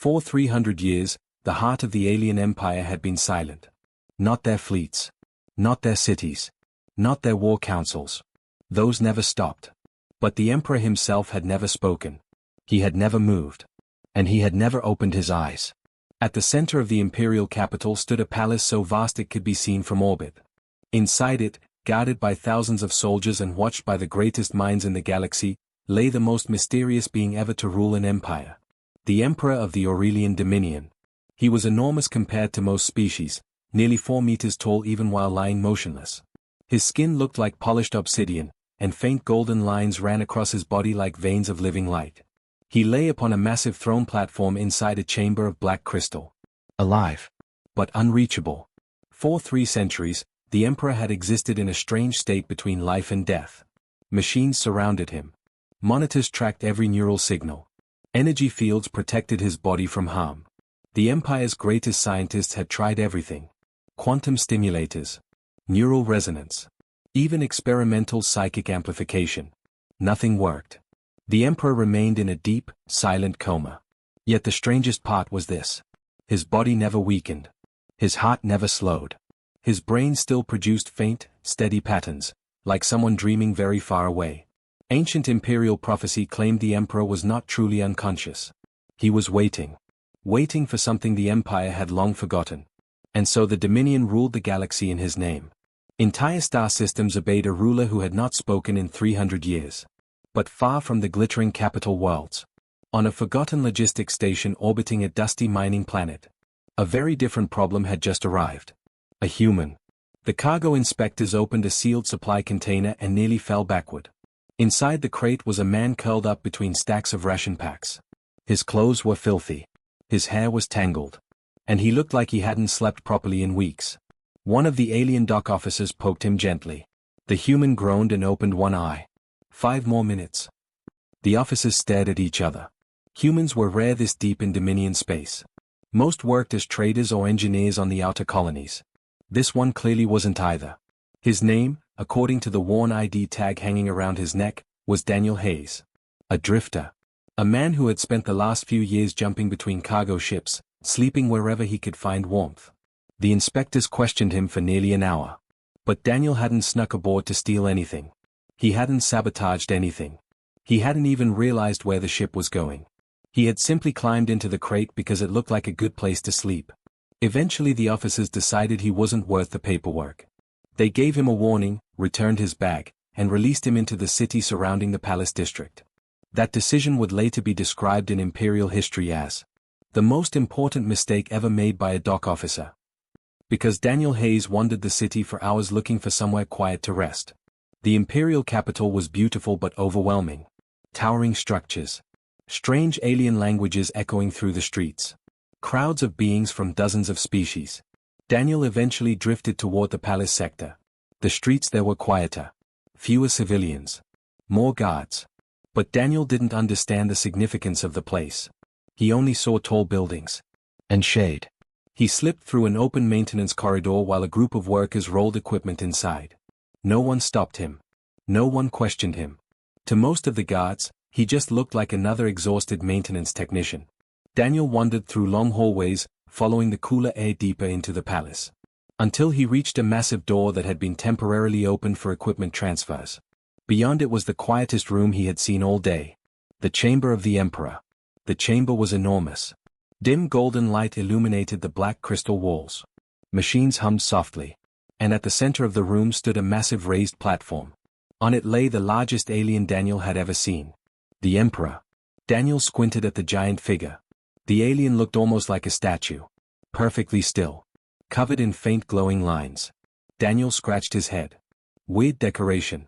For 300 years, the heart of the alien empire had been silent. Not their fleets. Not their cities. Not their war councils. Those never stopped. But the emperor himself had never spoken. He had never moved. And he had never opened his eyes. At the center of the imperial capital stood a palace so vast it could be seen from orbit. Inside it, guarded by thousands of soldiers and watched by the greatest minds in the galaxy, lay the most mysterious being ever to rule an empire. The Emperor of the Aurelian Dominion. He was enormous compared to most species, nearly 4 meters tall even while lying motionless. His skin looked like polished obsidian, and faint golden lines ran across his body like veins of living light. He lay upon a massive throne platform inside a chamber of black crystal. Alive. But unreachable. For 3 centuries, the Emperor had existed in a strange state between life and death. Machines surrounded him. Monitors tracked every neural signal. Energy fields protected his body from harm. The Empire's greatest scientists had tried everything. Quantum stimulators. Neural resonance. Even experimental psychic amplification. Nothing worked. The Emperor remained in a deep, silent coma. Yet the strangest part was this. His body never weakened. His heart never slowed. His brain still produced faint, steady patterns, like someone dreaming very far away. Ancient imperial prophecy claimed the Emperor was not truly unconscious. He was waiting. Waiting for something the Empire had long forgotten. And so the Dominion ruled the galaxy in his name. Entire star systems obeyed a ruler who had not spoken in 300 years. But far from the glittering capital worlds. On a forgotten logistics station orbiting a dusty mining planet. A very different problem had just arrived. A human. The cargo inspectors opened a sealed supply container and nearly fell backward. Inside the crate was a man curled up between stacks of ration packs. His clothes were filthy. His hair was tangled. And he looked like he hadn't slept properly in weeks. One of the alien dock officers poked him gently. The human groaned and opened one eye. 5 more minutes. The officers stared at each other. Humans were rare this deep in Dominion space. Most worked as traders or engineers on the outer colonies. This one clearly wasn't either. His name, according to the worn ID tag hanging around his neck, was Daniel Hayes. A drifter. A man who had spent the last few years jumping between cargo ships, sleeping wherever he could find warmth. The inspectors questioned him for nearly an hour. But Daniel hadn't snuck aboard to steal anything. He hadn't sabotaged anything. He hadn't even realized where the ship was going. He had simply climbed into the crate because it looked like a good place to sleep. Eventually the officers decided he wasn't worth the paperwork. They gave him a warning, returned his bag, and released him into the city surrounding the Palace District. That decision would later be described in Imperial history as the most important mistake ever made by a dock officer. Because Daniel Hayes wandered the city for hours looking for somewhere quiet to rest. The Imperial capital was beautiful but overwhelming. Towering structures. Strange alien languages echoing through the streets. Crowds of beings from dozens of species. Daniel eventually drifted toward the palace sector. The streets there were quieter. Fewer civilians. More guards. But Daniel didn't understand the significance of the place. He only saw tall buildings. And shade. He slipped through an open maintenance corridor while a group of workers rolled equipment inside. No one stopped him. No one questioned him. To most of the guards, he just looked like another exhausted maintenance technician. Daniel wandered through long hallways, following the cooler air deeper into the palace. Until he reached a massive door that had been temporarily opened for equipment transfers. Beyond it was the quietest room he had seen all day. The chamber of the Emperor. The chamber was enormous. Dim golden light illuminated the black crystal walls. Machines hummed softly. And at the center of the room stood a massive raised platform. On it lay the largest alien Daniel had ever seen. The Emperor. Daniel squinted at the giant figure. The alien looked almost like a statue. Perfectly still. Covered in faint glowing lines. Daniel scratched his head. Weird decoration.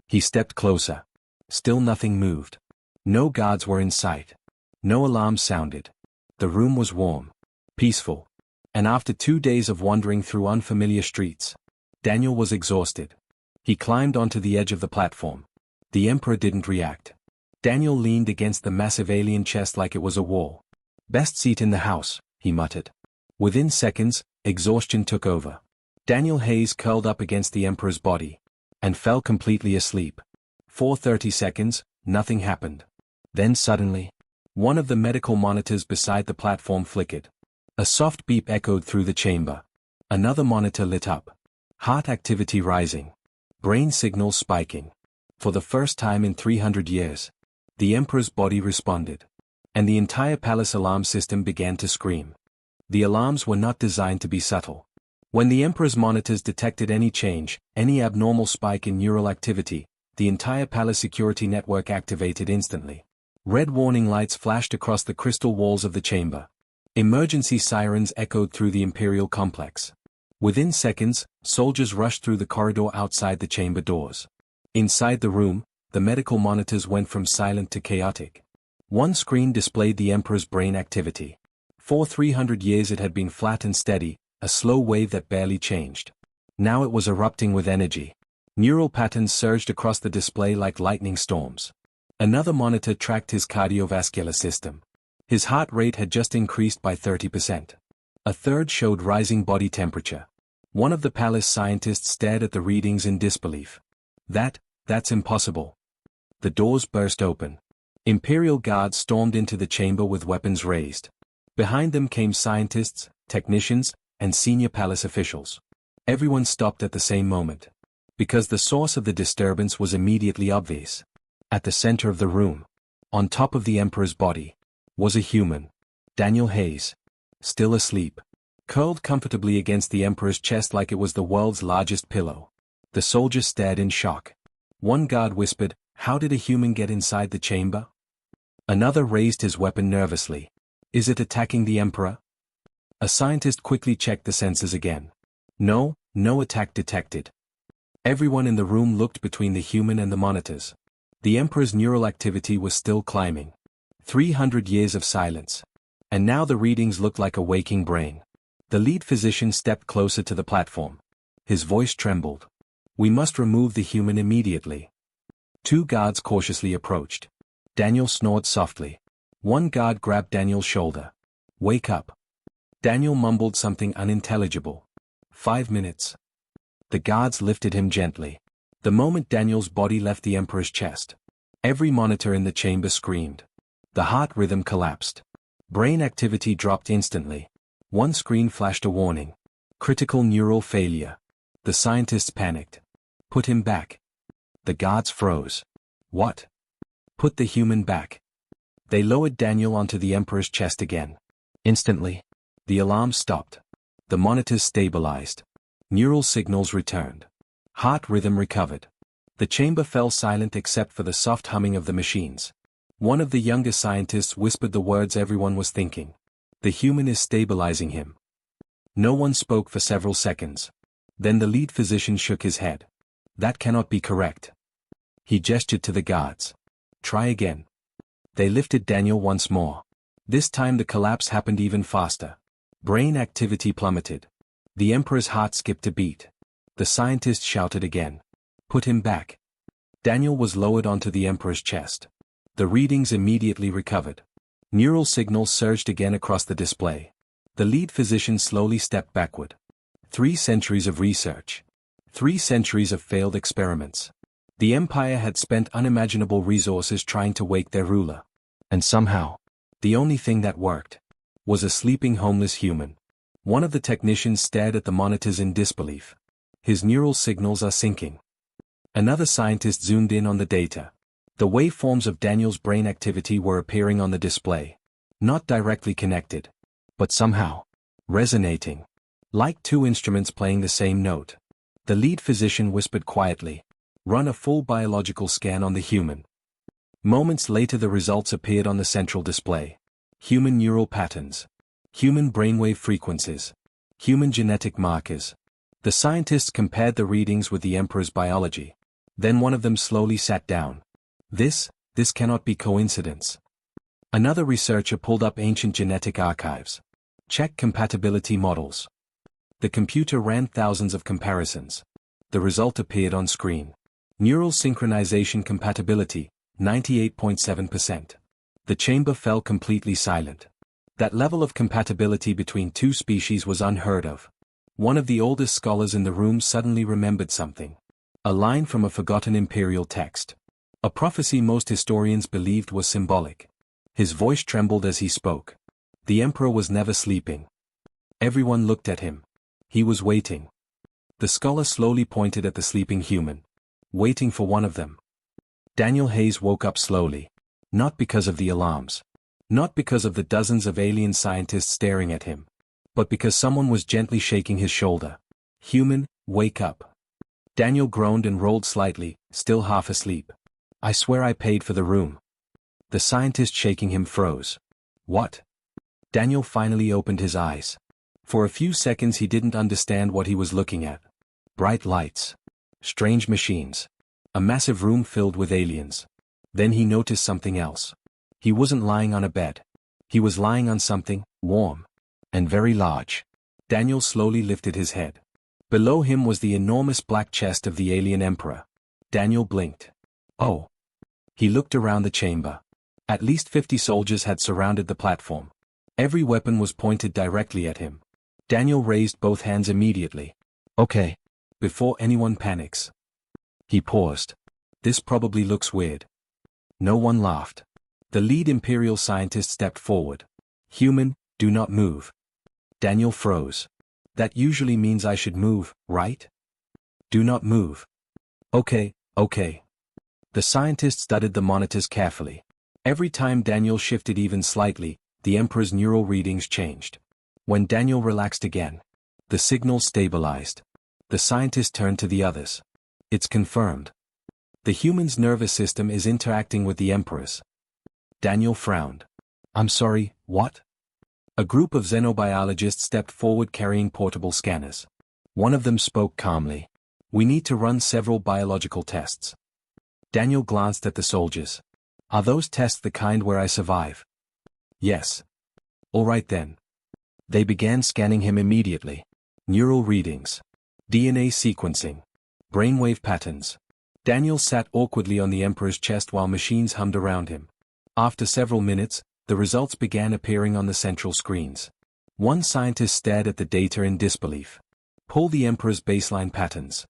He stepped closer. Still nothing moved. No guards were in sight. No alarms sounded. The room was warm. Peaceful. And after 2 days of wandering through unfamiliar streets, Daniel was exhausted. He climbed onto the edge of the platform. The Emperor didn't react. Daniel leaned against the massive alien chest like it was a wall. Best seat in the house, he muttered. Within seconds, exhaustion took over. Daniel Hayes curled up against the Emperor's body. And fell completely asleep. For 30 seconds, nothing happened. Then suddenly, One of the medical monitors beside the platform flickered. A soft beep echoed through the chamber. Another monitor lit up. Heart activity rising. Brain signals spiking. For the first time in 300 years, the Emperor's body responded. And the entire palace alarm system began to scream. The alarms were not designed to be subtle. When the Emperor's monitors detected any change, any abnormal spike in neural activity, the entire palace security network activated instantly. Red warning lights flashed across the crystal walls of the chamber. Emergency sirens echoed through the imperial complex. Within seconds, soldiers rushed through the corridor outside the chamber doors. Inside the room, the medical monitors went from silent to chaotic. One screen displayed the Emperor's brain activity. For 300 years it had been flat and steady, a slow wave that barely changed. Now it was erupting with energy. Neural patterns surged across the display like lightning storms. Another monitor tracked his cardiovascular system. His heart rate had just increased by 30%. A third showed rising body temperature. One of the palace scientists stared at the readings in disbelief. That's impossible. The doors burst open. Imperial guards stormed into the chamber with weapons raised. Behind them came scientists, technicians, and senior palace officials. Everyone stopped at the same moment. Because the source of the disturbance was immediately obvious. At the center of the room, on top of the Emperor's body, was a human. Daniel Hayes. Still asleep. Curled comfortably against the Emperor's chest like it was the world's largest pillow. The soldiers stared in shock. One guard whispered, "How did a human get inside the chamber?" Another raised his weapon nervously. "Is it attacking the Emperor?" A scientist quickly checked the sensors again. No attack detected. Everyone in the room looked between the human and the monitors. The Emperor's neural activity was still climbing. 300 years of silence. And now the readings looked like a waking brain. The lead physician stepped closer to the platform. His voice trembled. "We must remove the human immediately." Two guards cautiously approached. Daniel snored softly. One guard grabbed Daniel's shoulder. "Wake up." Daniel mumbled something unintelligible. 5 minutes. The guards lifted him gently. The moment Daniel's body left the Emperor's chest, every monitor in the chamber screamed. The heart rhythm collapsed. Brain activity dropped instantly. One screen flashed a warning. Critical neural failure. The scientists panicked. "Put him back." The guards froze. "What?" "Put the human back." They lowered Daniel onto the Emperor's chest again. Instantly, the alarm stopped. The monitors stabilized. Neural signals returned. Heart rhythm recovered. The chamber fell silent except for the soft humming of the machines. One of the younger scientists whispered the words everyone was thinking. "The human is stabilizing him." No one spoke for several seconds. Then the lead physician shook his head. "That cannot be correct." He gestured to the guards. "Try again." They lifted Daniel once more. This time the collapse happened even faster. Brain activity plummeted. The Emperor's heart skipped a beat. The scientist shouted again. "Put him back." Daniel was lowered onto the Emperor's chest. The readings immediately recovered. Neural signals surged again across the display. The lead physician slowly stepped backward. 3 centuries of research. 3 centuries of failed experiments. The Empire had spent unimaginable resources trying to wake their ruler. And somehow, the only thing that worked was a sleeping homeless human. One of the technicians stared at the monitors in disbelief. "His neural signals are syncing." Another scientist zoomed in on the data. The waveforms of Daniel's brain activity were appearing on the display. Not directly connected, but somehow resonating. Like 2 instruments playing the same note. The lead physician whispered quietly, "Run a full biological scan on the human." Moments later the results appeared on the central display. Human neural patterns. Human brainwave frequencies. Human genetic markers. The scientists compared the readings with the Emperor's biology. Then one of them slowly sat down. This cannot be coincidence." Another researcher pulled up ancient genetic archives. "Check compatibility models." The computer ran thousands of comparisons. The result appeared on screen. Neural synchronization compatibility, 98.7%. The chamber fell completely silent. That level of compatibility between 2 species was unheard of. One of the oldest scholars in the room suddenly remembered something. A line from a forgotten imperial text. A prophecy most historians believed was symbolic. His voice trembled as he spoke. The Emperor was never sleeping. Everyone looked at him. He was waiting. The scholar slowly pointed at the sleeping human. Waiting for one of them. Daniel Hayes woke up slowly. Not because of the alarms. Not because of the dozens of alien scientists staring at him. But because someone was gently shaking his shoulder. Human, wake up. Daniel groaned and rolled slightly, still half asleep. I swear I paid for the room. The scientist shaking him froze. What? Daniel finally opened his eyes. For a few seconds he didn't understand what he was looking at. Bright lights. Strange machines. A massive room filled with aliens. Then he noticed something else. He wasn't lying on a bed. He was lying on something, warm. And very large. Daniel slowly lifted his head. Below him was the enormous black chest of the alien emperor. Daniel blinked. Oh. He looked around the chamber. At least 50 soldiers had surrounded the platform. Every weapon was pointed directly at him. Daniel raised both hands immediately. Okay. Before anyone panics. He paused. This probably looks weird. No one laughed. The lead Imperial scientist stepped forward. Human, do not move. Daniel froze. That usually means I should move, right? Do not move. Okay, okay. The scientist studied the monitors carefully. Every time Daniel shifted even slightly, the Emperor's neural readings changed. When Daniel relaxed again, the signal stabilized. The scientist turned to the others. It's confirmed. The human's nervous system is interacting with the Emperor's. Daniel frowned. I'm sorry, what? A group of xenobiologists stepped forward carrying portable scanners. One of them spoke calmly. We need to run several biological tests. Daniel glanced at the soldiers. Are those tests the kind where I survive? Yes. All right then. They began scanning him immediately. Neural readings. DNA sequencing. Brainwave patterns. Daniel sat awkwardly on the Emperor's chest while machines hummed around him. After several minutes, the results began appearing on the central screens. One scientist stared at the data in disbelief. Pull the Emperor's baseline patterns.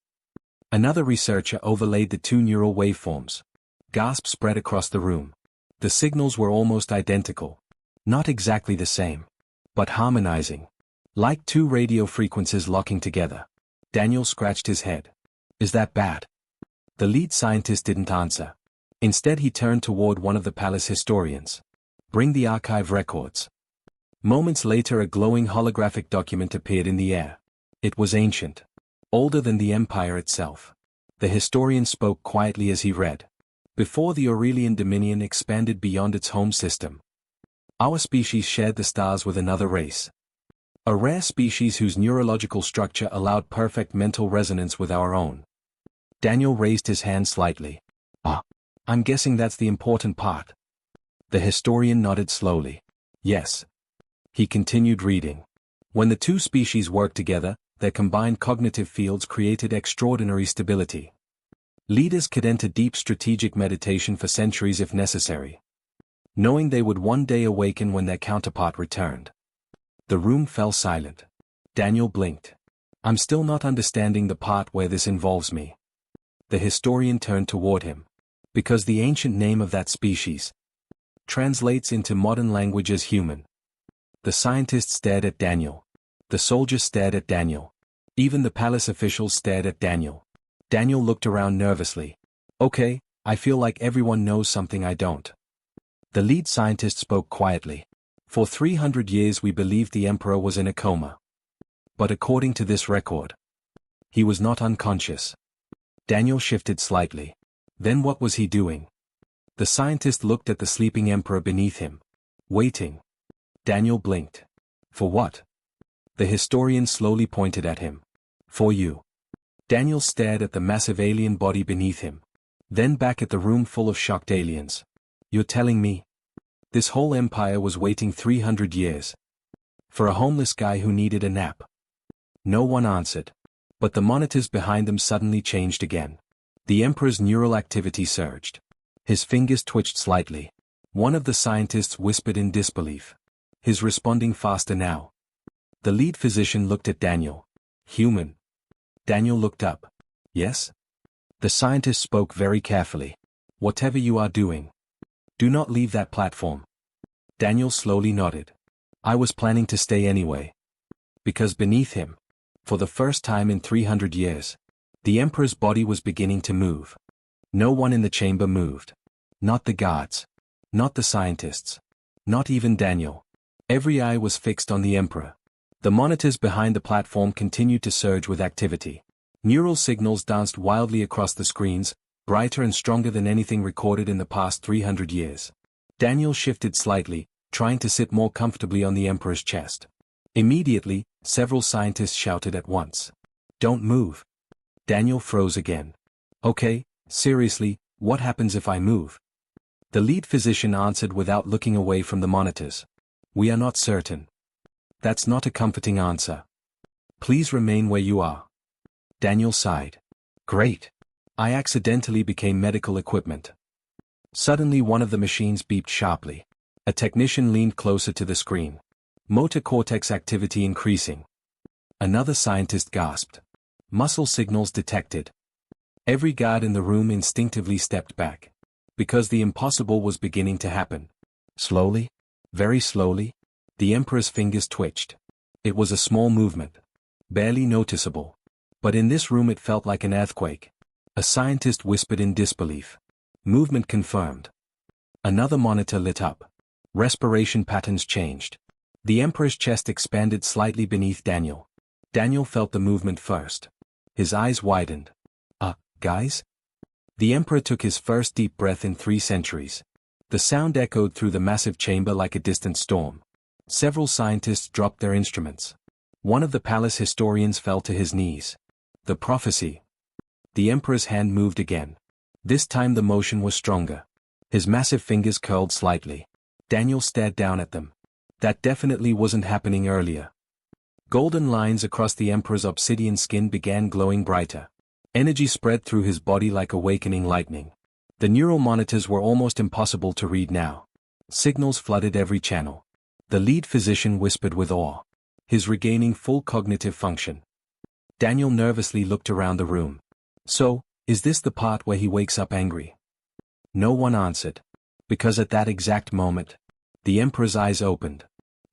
Another researcher overlaid the two neural waveforms. Gasps spread across the room. The signals were almost identical. Not exactly the same. But harmonizing. Like two radio frequencies locking together. Daniel scratched his head. Is that bad? The lead scientist didn't answer. Instead he turned toward one of the palace historians. Bring the archive records. Moments later a glowing holographic document appeared in the air. It was ancient. Older than the empire itself. The historian spoke quietly as he read. Before the Aurelian Dominion expanded beyond its home system. Our species shared the stars with another race. A rare species whose neurological structure allowed perfect mental resonance with our own. Daniel raised his hand slightly. I'm guessing that's the important part. The historian nodded slowly. Yes. He continued reading. When the two species worked together, their combined cognitive fields created extraordinary stability. Leaders could enter deep strategic meditation for centuries if necessary. Knowing they would one day awaken when their counterpart returned. The room fell silent. Daniel blinked. I'm still not understanding the part where this involves me. The historian turned toward him. Because the ancient name of that species translates into modern language as human. The scientist stared at Daniel. The soldiers stared at Daniel. Even the palace officials stared at Daniel. Daniel looked around nervously. Okay, I feel like everyone knows something I don't. The lead scientist spoke quietly. For 300 years we believed the Emperor was in a coma. But according to this record, he was not unconscious. Daniel shifted slightly. Then what was he doing? The scientist looked at the sleeping Emperor beneath him. Waiting. Daniel blinked. For what? The historian slowly pointed at him. For you. Daniel stared at the massive alien body beneath him. Then back at the room full of shocked aliens. You're telling me? This whole empire was waiting 300 years. For a homeless guy who needed a nap. No one answered. But the monitors behind them suddenly changed again. The Emperor's neural activity surged. His fingers twitched slightly. One of the scientists whispered in disbelief. He's responding faster now. The lead physician looked at Daniel. Human. Daniel looked up. Yes? The scientist spoke very carefully. Whatever you are doing. Do not leave that platform. Daniel slowly nodded. I was planning to stay anyway. Because beneath him, for the first time in 300 years, the Emperor's body was beginning to move. No one in the chamber moved. Not the guards. Not the scientists. Not even Daniel. Every eye was fixed on the Emperor. The monitors behind the platform continued to surge with activity. Neural signals danced wildly across the screens, brighter and stronger than anything recorded in the past 300 years. Daniel shifted slightly, trying to sit more comfortably on the Emperor's chest. Immediately, several scientists shouted at once. Don't move. Daniel froze again. Okay, seriously, what happens if I move? The lead physician answered without looking away from the monitors. We are not certain. That's not a comforting answer. Please remain where you are. Daniel sighed. Great. I accidentally became medical equipment. Suddenly one of the machines beeped sharply. A technician leaned closer to the screen. Motor cortex activity increasing. Another scientist gasped. Muscle signals detected. Every guard in the room instinctively stepped back. Because the impossible was beginning to happen. Slowly, very slowly, the Emperor's fingers twitched. It was a small movement. Barely noticeable. But in this room it felt like an earthquake. A scientist whispered in disbelief. Movement confirmed. Another monitor lit up. Respiration patterns changed. The Emperor's chest expanded slightly beneath Daniel. Daniel felt the movement first. His eyes widened. Guys? The Emperor took his first deep breath in 3 centuries. The sound echoed through the massive chamber like a distant storm. Several scientists dropped their instruments. One of the palace historians fell to his knees. The prophecy. The Emperor's hand moved again. This time the motion was stronger. His massive fingers curled slightly. Daniel stared down at them. That definitely wasn't happening earlier. Golden lines across the Emperor's obsidian skin began glowing brighter. Energy spread through his body like awakening lightning. The neural monitors were almost impossible to read now. Signals flooded every channel. The lead physician whispered with awe. He's regaining full cognitive function. Daniel nervously looked around the room. So, is this the part where he wakes up angry? No one answered. Because at that exact moment, the Emperor's eyes opened.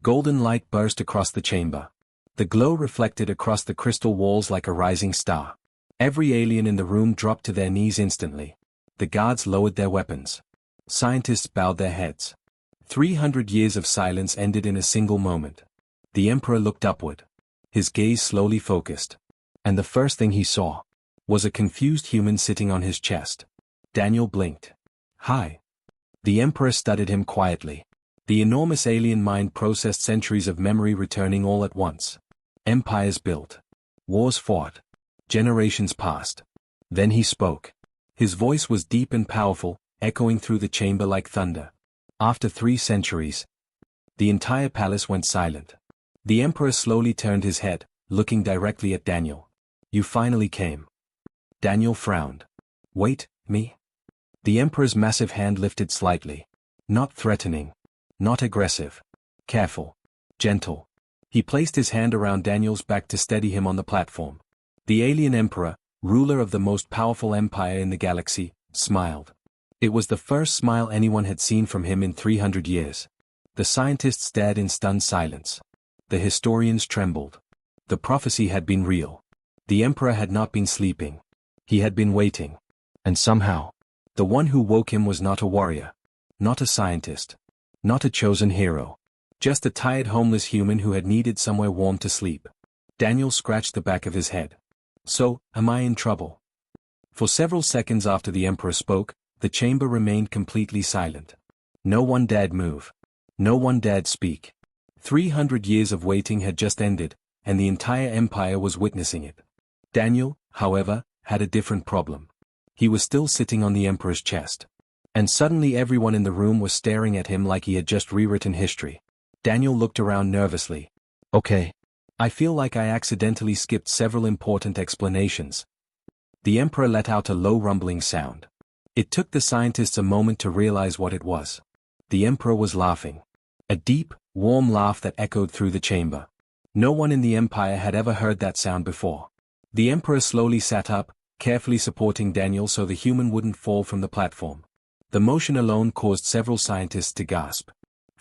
Golden light burst across the chamber. The glow reflected across the crystal walls like a rising star. Every alien in the room dropped to their knees instantly. The guards lowered their weapons. Scientists bowed their heads. 300 years of silence ended in a single moment. The Emperor looked upward. His gaze slowly focused. And the first thing he saw was a confused human sitting on his chest. Daniel blinked. Hi. The Emperor studied him quietly. The enormous alien mind processed centuries of memory returning all at once. Empires built. Wars fought. Generations passed. Then he spoke. His voice was deep and powerful, echoing through the chamber like thunder. After 3 centuries, the entire palace went silent. The Emperor slowly turned his head, looking directly at Daniel. You finally came. Daniel frowned. Wait, me? The Emperor's massive hand lifted slightly. Not threatening. Not aggressive. Careful. Gentle. He placed his hand around Daniel's back to steady him on the platform. The alien Emperor, ruler of the most powerful empire in the galaxy, smiled. It was the first smile anyone had seen from him in 300 years. The scientists stared in stunned silence. The historians trembled. The prophecy had been real. The Emperor had not been sleeping. He had been waiting. And somehow, the one who woke him was not a warrior. Not a scientist. Not a chosen hero. Just a tired homeless human who had needed somewhere warm to sleep. Daniel scratched the back of his head. So, am I in trouble? For several seconds after the Emperor spoke, the chamber remained completely silent. No one dared move. No one dared speak. 300 years of waiting had just ended, and the entire empire was witnessing it. Daniel, however, had a different problem. He was still sitting on the Emperor's chest. And suddenly everyone in the room was staring at him like he had just rewritten history. Daniel looked around nervously. Okay. I feel like I accidentally skipped several important explanations. The Emperor let out a low rumbling sound. It took the scientists a moment to realize what it was. The Emperor was laughing. A deep, warm laugh that echoed through the chamber. No one in the Empire had ever heard that sound before. The Emperor slowly sat up, carefully supporting Daniel so the human wouldn't fall from the platform. The motion alone caused several scientists to gasp.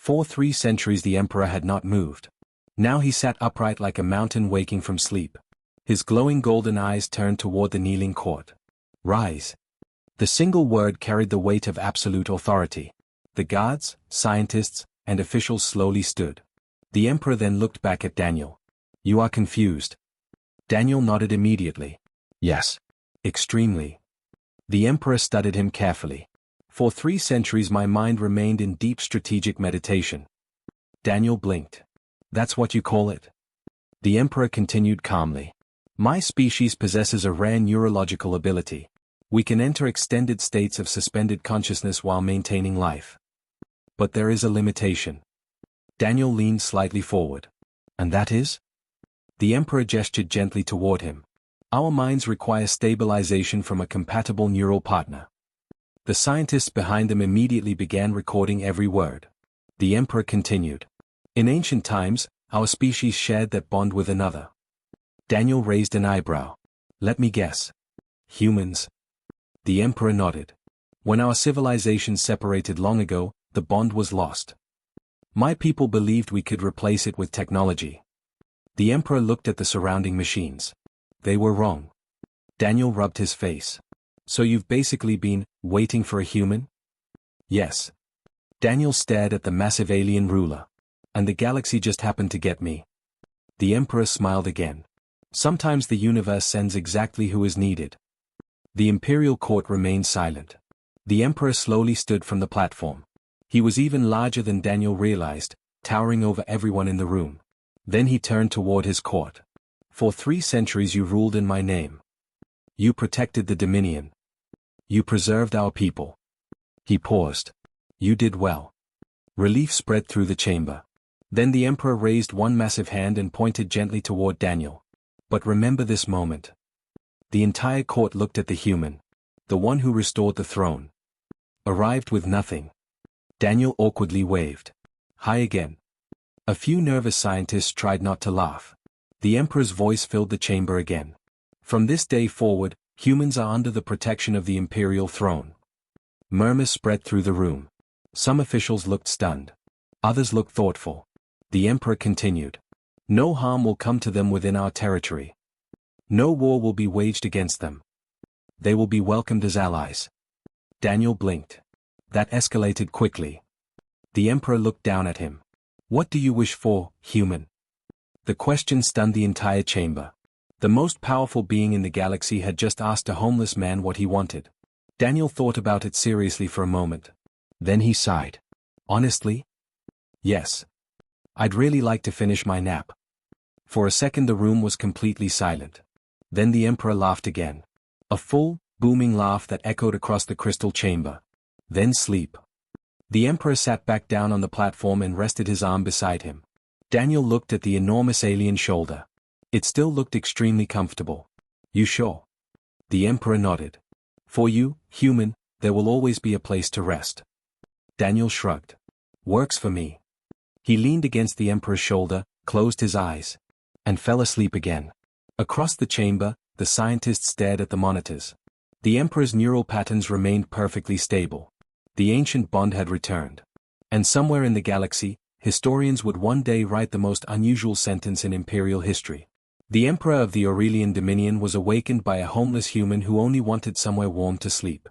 For 3 centuries the emperor had not moved. Now he sat upright like a mountain waking from sleep. His glowing golden eyes turned toward the kneeling court. Rise. The single word carried the weight of absolute authority. The guards, scientists, and officials slowly stood. The emperor then looked back at Daniel. You are confused. Daniel nodded immediately. Yes. Extremely. The emperor studied him carefully. For 3 centuries my mind remained in deep strategic meditation. Daniel blinked. That's what you call it? The emperor continued calmly. My species possesses a rare neurological ability. We can enter extended states of suspended consciousness while maintaining life. But there is a limitation. Daniel leaned slightly forward. And that is? The emperor gestured gently toward him. Our minds require stabilization from a compatible neural partner. The scientists behind them immediately began recording every word. The emperor continued. In ancient times, our species shared that bond with another. Daniel raised an eyebrow. Let me guess. Humans. The emperor nodded. When our civilizations separated long ago, the bond was lost. My people believed we could replace it with technology. The emperor looked at the surrounding machines. They were wrong. Daniel rubbed his face. So you've basically been waiting for a human? Yes. Daniel stared at the massive alien ruler. And the galaxy just happened to get me. The emperor smiled again. Sometimes the universe sends exactly who is needed. The imperial court remained silent. The emperor slowly stood from the platform. He was even larger than Daniel realized, towering over everyone in the room. Then he turned toward his court. For 3 centuries you ruled in my name. You protected the Dominion. You preserved our people. He paused. You did well. Relief spread through the chamber. Then the emperor raised one massive hand and pointed gently toward Daniel. But remember this moment. The entire court looked at the human. The one who restored the throne. Arrived with nothing. Daniel awkwardly waved. Hi again. A few nervous scientists tried not to laugh. The emperor's voice filled the chamber again. From this day forward, humans are under the protection of the imperial throne. Murmurs spread through the room. Some officials looked stunned. Others looked thoughtful. The emperor continued. No harm will come to them within our territory. No war will be waged against them. They will be welcomed as allies. Daniel blinked. That escalated quickly. The emperor looked down at him. What do you wish for, human? The question stunned the entire chamber. The most powerful being in the galaxy had just asked a homeless man what he wanted. Daniel thought about it seriously for a moment. Then he sighed. Honestly? Yes. I'd really like to finish my nap. For a second the room was completely silent. Then the emperor laughed again. A full, booming laugh that echoed across the crystal chamber. Then sleep. The emperor sat back down on the platform and rested his arm beside him. Daniel looked at the enormous alien shoulder. It still looked extremely comfortable. You sure? The emperor nodded. For you, human, there will always be a place to rest. Daniel shrugged. Works for me. He leaned against the emperor's shoulder, closed his eyes, and fell asleep again. Across the chamber, the scientists stared at the monitors. The emperor's neural patterns remained perfectly stable. The ancient bond had returned. And somewhere in the galaxy, historians would one day write the most unusual sentence in imperial history. The emperor of the Aurelian Dominion was awakened by a homeless human who only wanted somewhere warm to sleep.